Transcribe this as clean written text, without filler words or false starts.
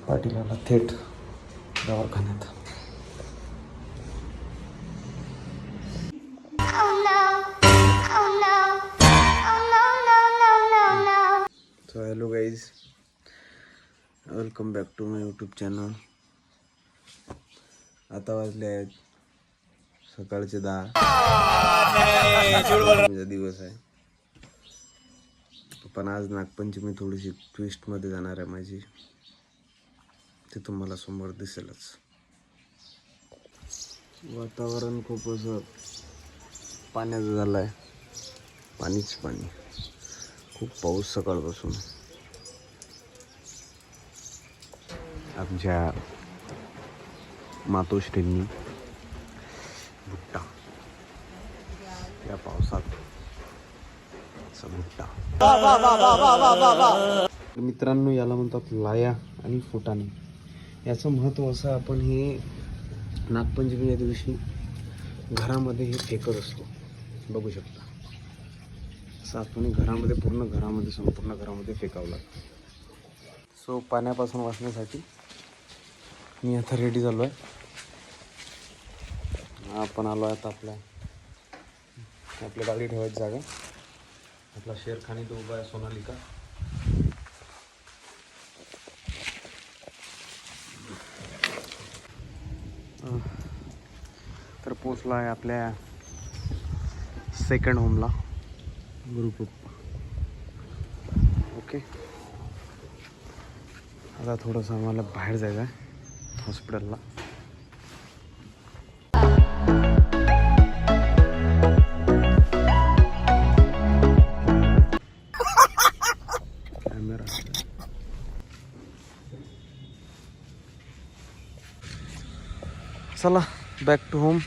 पाटीलाला थेट दवाखान्यात. So hello guys, welcome back to my YouTube channel. आता वाजले आहेत सकाळचे 10. दिवस आहे, पण आज नागपंचमी थोडीशी ट्विस्टमध्ये जाणार आहे माझी. ते तुम्हाला समोर दिसेलच. वातावरण खूप असं पाण्याचं झालं आहे, पाणीच पाणी. खूप पाऊस सकाळपासून. आमच्या मातोश्रींनी भुट्टा या पावसात भुट्टा. मित्रांनो, याला म्हणतात लाया आणि फुटाणे. याचं महत्त्व असं, आपण हे नागपंचमी या दिवशी घरामध्ये हे फेकत असतो, बघू शकता. असं आपण घरामध्ये, संपूर्ण घरामध्ये फेकावं लागतं. सो पाण्यापासून वाचण्यासाठी मी आता रेडी झालो आहे. आपण आलो आहे आता आपल्या गाडी ठेवायची जागा. आपला शेरखानी तो उभा आहे, सोनालिका. तर पोचला आहे आपल्या सेकंड होमला, ग्रुप. ओके, आता थोडंसं आम्हाला बाहेर जायचं आहे, हॉस्पिटलला. कॅमेरा चला, बॅक टू होम.